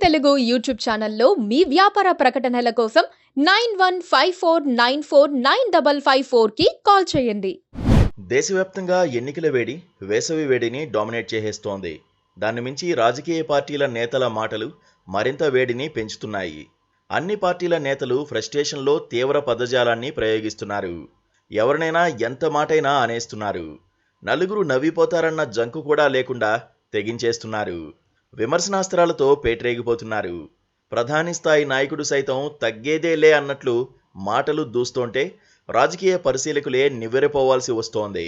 Telugu YouTube ఛానల్లో మీ వ్యాపార ప్రకటనల కోసం 9154949554కి కాల్ చేయండి. దేశవ్యాప్తంగా ఎన్నికల వేడి వేసవి వేడిని డామినేట్ చేసేస్తోంది. దాన్ని మించి రాజకీయ పార్టీల నేతల మాటలు మరింత వేడిని పెంచుతున్నాయి. అన్ని పార్టీల నేతలు ఫ్రస్ట్రేషన్లో తీవ్ర పదజాలాన్ని ప్రయోగిస్తున్నారు. ఎవరినైనా ఎంత మాటైనా అనేస్తున్నారు. నలుగురు నవ్విపోతారన్న జంకు కూడా లేకుండా తెగించేస్తున్నారు. విమర్శనాస్త్రాలతో పేటరేగిపోతున్నారు. ప్రధాని స్థాయి నాయకుడు సైతం తగ్గేదేలే అన్నట్లు మాటలు దూస్తుంటే రాజకీయ పరిశీలకులే నివ్వెరపోవాల్సి వస్తోంది.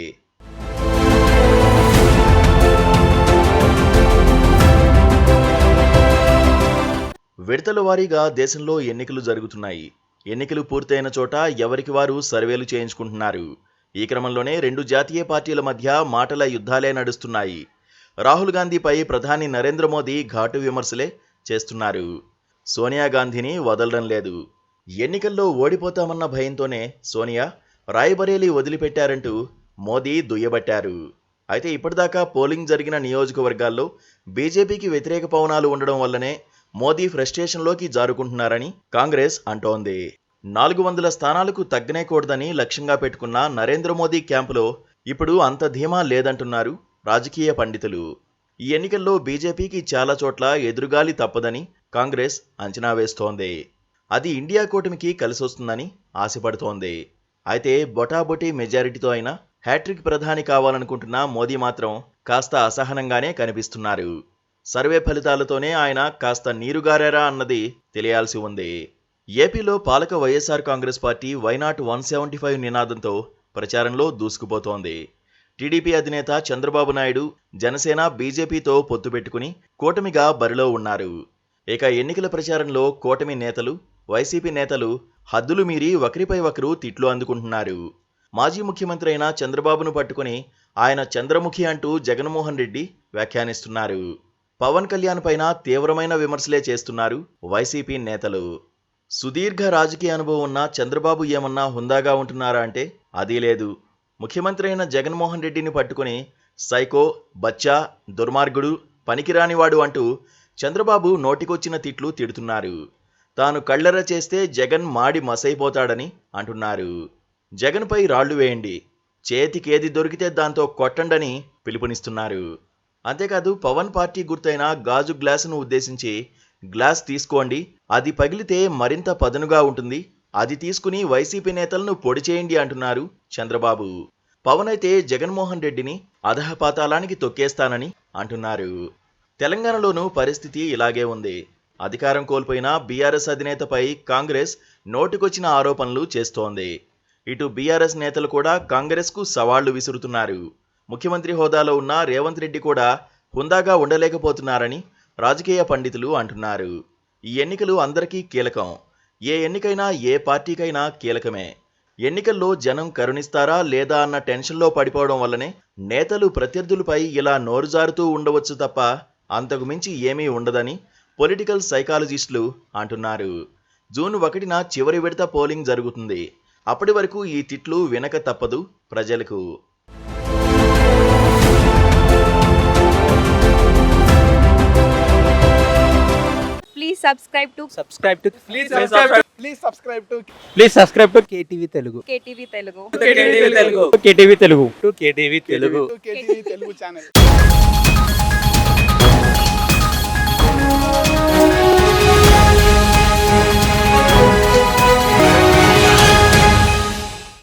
విడతల వారీగా దేశంలో ఎన్నికలు జరుగుతున్నాయి. ఎన్నికలు పూర్తయిన చోట ఎవరికి వారు సర్వేలు చేయించుకుంటున్నారు. ఈ క్రమంలోనే రెండు జాతీయ పార్టీల మధ్య మాటల యుద్ధాలే నడుస్తున్నాయి. రాహుల్ గాంధీపై ప్రధాని నరేంద్ర మోదీ ఘాటు విమర్శలే చేస్తున్నారు. సోనియా గాంధీని వదలడం లేదు. ఎన్నికల్లో ఓడిపోతామన్న భయంతోనే సోనియా రాయ్బరేలీ వదిలిపెట్టారంటూ మోదీ దుయ్యబట్టారు. అయితే ఇప్పటిదాకా పోలింగ్ జరిగిన నియోజకవర్గాల్లో బీజేపీకి వ్యతిరేక పవనాలు ఉండడం వల్లనే మోదీ ఫ్రస్ట్రేషన్లోకి జారుకుంటున్నారని కాంగ్రెస్ అంటోంది. 400 స్థానాలకు తగ్గనేకూడదని లక్ష్యంగా పెట్టుకున్న నరేంద్ర మోదీ క్యాంపులో ఇప్పుడు అంత ధీమా లేదంటున్నారు రాజకీయ పండితులు. ఈ ఎన్నికల్లో బీజేపీకి చాలా చోట్ల ఎదురుగాలి తప్పదని కాంగ్రెస్ అంచనా వేస్తోంది. అది ఇండియా కూటమికి కలిసొస్తుందని ఆశపడుతోంది. అయితే బొటాబొటీ మెజారిటీతో అయినా హ్యాట్రిక్ ప్రధాని కావాలనుకుంటున్న మోదీ మాత్రం కాస్త అసహనంగానే కనిపిస్తున్నారు. సర్వే ఫలితాలతోనే ఆయన కాస్త నీరుగారారా అన్నది తెలియాల్సి ఉంది. ఏపీలో పాలక వైఎస్ఆర్ కాంగ్రెస్ పార్టీ వైనాట్ 175 నినాదంతో ప్రచారంలో దూసుకుపోతోంది. టీడీపీ అధినేత చంద్రబాబు నాయుడు జనసేన బీజేపీతో పొత్తు పెట్టుకుని కూటమిగా బరిలో ఉన్నారు. ఇక ఎన్నికల ప్రచారంలో కూటమి నేతలు వైసీపీ నేతలు హద్దులు మీరి ఒకరిపై ఒకరు తిట్లు అందుకుంటున్నారు. మాజీ ముఖ్యమంత్రి అయిన చంద్రబాబును పట్టుకుని ఆయన చంద్రముఖి అంటూ జగన్మోహన్ రెడ్డి వ్యాఖ్యానిస్తున్నారు. పవన్ కళ్యాణ్ పైన తీవ్రమైన విమర్శలే చేస్తున్నారు వైసీపీ నేతలు. సుదీర్ఘ రాజకీయ అనుభవం ఉన్న చంద్రబాబు ఏమన్నా హుందాగా ఉంటున్నారా అంటే అదీ లేదు. ముఖ్యమంత్రి అయిన జగన్మోహన్ రెడ్డిని పట్టుకుని సైకో, బచ్చా, దుర్మార్గుడు, పనికిరానివాడు అంటూ చంద్రబాబు నోటికొచ్చిన తిట్లు తిడుతున్నారు. తాను కళ్ళెర చేస్తే జగన్ మాడి మసైపోతాడని అంటున్నారు. జగన్పై రాళ్లు వేయండి, చేతికేది దొరికితే దాంతో కొట్టండని పిలుపునిస్తున్నారు. అంతేకాదు పవన్ పార్టీ గుర్తైన గాజు గ్లాసును ఉద్దేశించి గ్లాస్ తీసుకోండి, అది పగిలితే మరింత పదునుగా ఉంటుంది, అది తీసుకుని వైసీపీ నేతలను పొడి చేయండి అంటున్నారు చంద్రబాబు. పవన్ అయితే జగన్మోహన్ రెడ్డిని అధఃపాతాళానికి తొక్కేస్తానని అంటున్నారు. తెలంగాణలోనూ పరిస్థితి ఇలాగే ఉంది. అధికారం కోల్పోయిన బీఆర్ఎస్ అధినేతపై కాంగ్రెస్ నోటికొచ్చిన ఆరోపణలు చేస్తోంది. ఇటు బీఆర్ఎస్ నేతలు కూడా కాంగ్రెస్కు సవాళ్లు విసురుతున్నారు. ముఖ్యమంత్రి హోదాలో ఉన్న రేవంత్ రెడ్డి కూడా హుందాగా ఉండలేకపోతున్నారని రాజకీయ పండితులు అంటున్నారు. ఈ ఎన్నికలు అందరికీ కీలకం. ఏ ఎన్నికైనా ఏ పార్టీకైనా కీలకమే. ఎన్నికల్లో జనం కరుణిస్తారా లేదా అన్న టెన్షన్లో పడిపోవడం వల్లనే నేతలు ప్రత్యర్థులపై ఇలా నోరుజారుతూ ఉండవచ్చు తప్ప అంతకు మించి ఏమీ ఉండదని పొలిటికల్ సైకాలజిస్టులు అంటున్నారు. జూన్ 1న చివరి విడత పోలింగ్ జరుగుతుంది. అప్పటి వరకు ఈ తిట్లు వినక తప్పదు ప్రజలకు. Please subscribe to KTV Telugu. KTV Telugu. KTV Telugu channel.